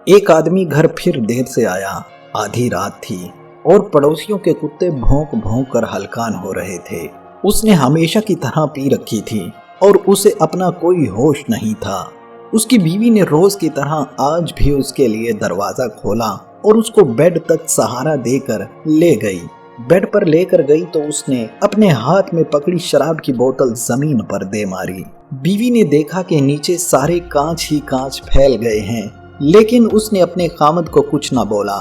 एक आदमी घर फिर देर से आया। आधी रात थी और पड़ोसियों के कुत्ते भौंक भौंक कर हलकान हो रहे थे। उसने हमेशा की तरह पी रखी थी और उसे अपना कोई होश नहीं था। उसकी बीवी ने रोज की तरह आज भी उसके लिए दरवाजा खोला और उसको बेड तक सहारा देकर ले गई। बेड पर लेकर गई तो उसने अपने हाथ में पकड़ी शराब की बोतल जमीन पर दे मारी। बीवी ने देखा कि नीचे सारे कांच ही कांच फैल गए हैं, लेकिन उसने अपने खामद को कुछ न बोला,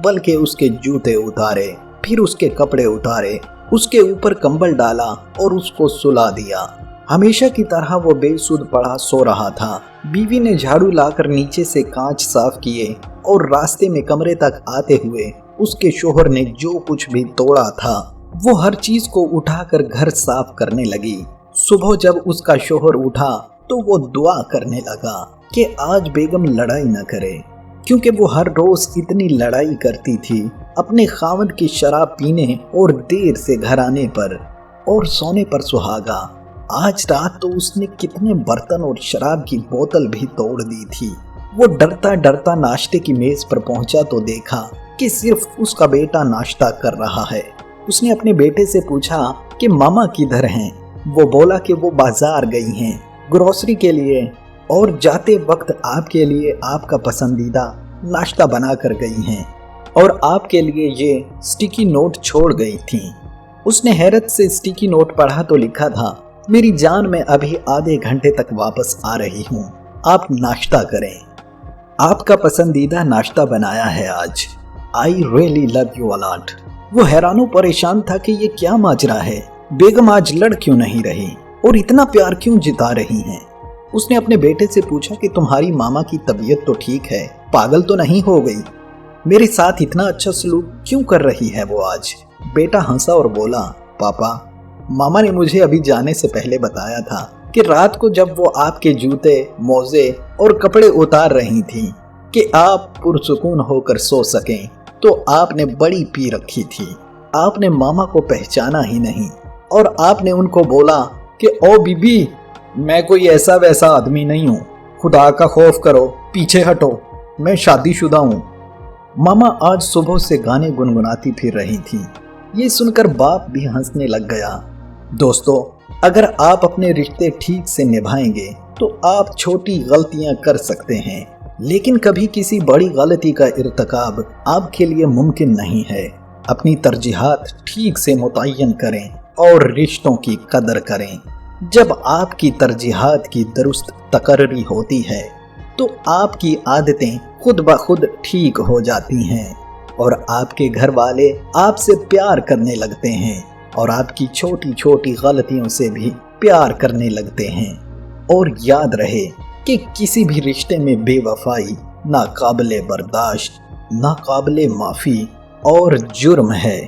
बल्कि उसके जूते उतारे, फिर उसके कपड़े उतारे, उसके ऊपर कंबल डाला और उसको सुला दिया। हमेशा की तरह वो बेसुध पड़ा सो रहा था। बीवी ने झाड़ू लाकर नीचे से कांच साफ किए और रास्ते में कमरे तक आते हुए उसके शोहर ने जो कुछ भी तोड़ा था वो हर चीज को उठाकर घर साफ करने लगी। सुबह जब उसका शोहर उठा तो वो दुआ करने लगा कि आज बेगम लड़ाई न करे, क्योंकि वो हर रोज इतनी लड़ाई करती थी अपने खामद की शराब पीने और देर से घर आने पर और सोने पर सुहागा। आज रात तो उसने कितने बर्तन और शराब की बोतल भी तोड़ दी थी। वो डरता डरता नाश्ते की मेज पर पहुंचा तो देखा कि सिर्फ उसका बेटा नाश्ता कर रहा है। उसने अपने बेटे से पूछा कि मामा किधर हैं? वो बोला कि वो बाजार गई हैं ग्रोसरी के लिए और जाते वक्त आपके लिए आपका पसंदीदा नाश्ता बना कर गई हैं और आपके लिए ये स्टिकी नोट छोड़ गई थी। उसने हैरत से स्टिकी नोट पढ़ा तो लिखा था, मेरी जान मैं अभी आधे घंटे तक वापस आ रही हूँ, आप नाश्ता करें। आपका पसंदीदा नाश्ता बनाया है आज। I really love you a lot. वो हैरानो परेशान था कि ये क्या माजरा है, बेगम आज लड़ क्यों नहीं रही और इतना प्यार क्यों जिता रही हैं। उसने अपने बेटे से पूछा कि तुम्हारी मामा की तबीयत तो ठीक है, पागल तो नहीं हो गई? मेरे साथ इतना अच्छा सलूक क्यों कर रही है वो आज? बेटा हंसा और बोला, पापा मामा ने मुझे अभी जाने से पहले बताया था कि रात को जब वो आपके जूते, मोजे और कपड़े उतार रही थी कि आप पुरसुकून होकर सो सकें, तो आपने बड़ी पी रखी थी। आपने मामा को पहचाना ही नहीं और आपने उनको बोला कि ओ बीबी, मैं कोई ऐसा वैसा आदमी नहीं हूँ, खुदा का खौफ करो, पीछे हटो, मैं शादीशुदा हूँ। मामा आज सुबह से गाने गुनगुनाती फिर रही थी। ये सुनकर बाप भी हंसने लग गया। दोस्तों, अगर आप अपने रिश्ते ठीक से निभाएंगे तो आप छोटी गलतियां कर सकते हैं, लेकिन कभी किसी बड़ी गलती का इर्तिकाब आपके लिए मुमकिन नहीं है। अपनी तरजीहात ठीक से मुतय्यन करें और रिश्तों की कदर करें। जब आपकी तरजीहात की दुरुस्त तकर्री होती है तो आपकी आदतें खुद ब खुद ठीक हो जाती हैं और आपके घर वाले आपसे प्यार करने लगते हैं और आपकी छोटी छोटी गलतियों से भी प्यार करने लगते हैं। और याद रहे कि किसी भी रिश्ते में बेवफाई नाकाबिले बर्दाश्त, नाकाबिले माफ़ी और जुर्म है।